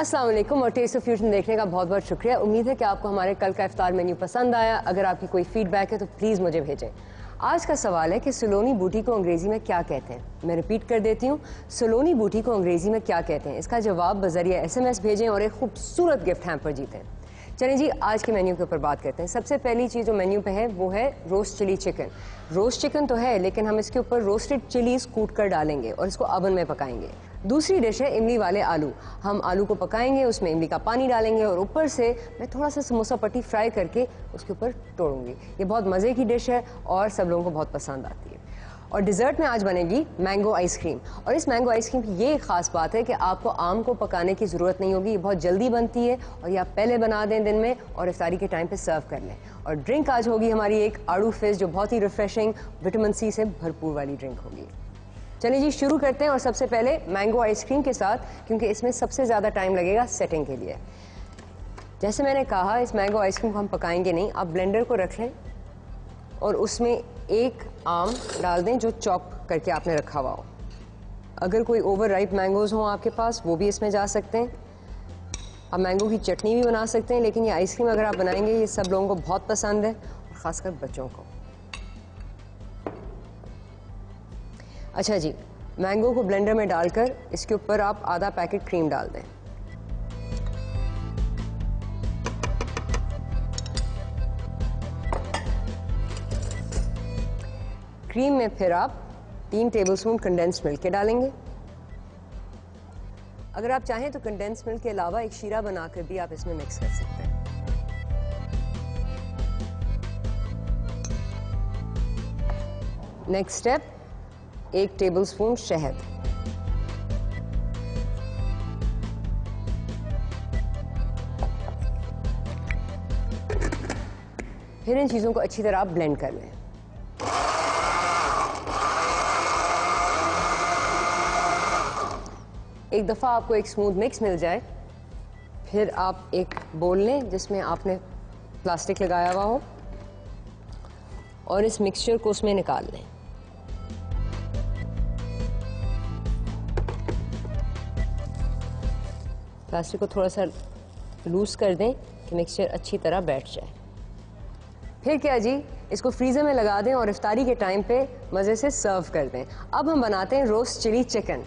अस्सलाम वालेकुम और टेस्ट ऑफ फ्यूजन देखने का बहुत बहुत शुक्रिया। उम्मीद है कि आपको हमारे कल का इफ्तार मेन्यू पसंद आया। अगर आपकी कोई फीडबैक है तो प्लीज़ मुझे भेजें। आज का सवाल है कि सलोनी बूटी को अंग्रेज़ी में क्या कहते हैं। मैं रिपीट कर देती हूँ, सलोनी बूटी को अंग्रेज़ी में क्या कहते हैं। इसका जवाब बज़रिया SMS भेजें और एक खूबसूरत गिफ्ट हैम्पर जीतें। चलें जी, आज के मेन्यू के ऊपर बात करते हैं। सबसे पहली चीज़ जो मेन्यू पे है वो है roast chilli chicken. Roast chicken तो है, लेकिन हम इसके ऊपर रोस्टेड चिलीज कूट कर डालेंगे और इसको ओवन में पकाएंगे। दूसरी डिश है इमली वाले आलू। हम आलू को पकाएंगे, उसमें इमली का पानी डालेंगे और ऊपर से मैं थोड़ा सा समोसा पट्टी फ्राई करके उसके ऊपर तोड़ूंगी। ये बहुत मज़े की डिश है और सब लोगों को बहुत पसंद आती है। और डिज़र्ट में आज बनेगी मैंगो आइसक्रीम। और इस मैंगो आइसक्रीम की ये ख़ास बात है कि आपको आम को पकाने की ज़रूरत नहीं होगी। ये बहुत जल्दी बनती है और ये आप पहले बना दें दिन में और इफ्तारी के टाइम पे सर्व कर लें। और ड्रिंक आज होगी हमारी एक आड़ू फिज़, जो बहुत ही रिफ्रेशिंग विटामिन C से भरपूर वाली ड्रिंक होगी। चलिए जी, शुरू करते हैं। और सबसे पहले मैंगो आइसक्रीम के साथ, क्योंकि इसमें सबसे ज़्यादा टाइम लगेगा सेटिंग के लिए। जैसे मैंने कहा, इस मैंगो आइसक्रीम को हम पकाएंगे नहीं। आप ब्लेंडर को रख लें और उसमें एक आम डाल दें जो चॉप करके आपने रखा हुआ हो। अगर कोई ओवर राइप मैंगोज़ हों आपके पास, वो भी इसमें जा सकते हैं। आप मैंगो की चटनी भी बना सकते हैं, लेकिन ये आइसक्रीम अगर आप बनाएंगे, ये सब लोगों को बहुत पसंद है और ख़ासकर बच्चों को। अच्छा जी, मैंगो को ब्लेंडर में डालकर इसके ऊपर आप आधा पैकेट क्रीम डाल दें। क्रीम में फिर आप 3 टेबलस्पून कंडेंस्ड मिल्क के डालेंगे। अगर आप चाहें तो कंडेंस्ड मिल्क के अलावा एक शीरा बनाकर भी आप इसमें मिक्स कर सकते हैं। नेक्स्ट स्टेप, 1 टेबलस्पून शहद। फिर इन चीज़ों को अच्छी तरह आप ब्लेंड कर लें। एक दफ़ा आपको एक स्मूथ मिक्स मिल जाए, फिर आप एक बोल लें जिसमें आपने प्लास्टिक लगाया हुआ हो और इस मिक्सचर को उसमें निकाल लें। प्लास्टिक को थोड़ा सा लूज कर दें कि मिक्सचर अच्छी तरह बैठ जाए। फिर क्या जी, इसको फ्रीज़र में लगा दें और इफ्तारी के टाइम पे मज़े से सर्व कर दें। अब हम बनाते हैं रोस्ट चिली चिकन।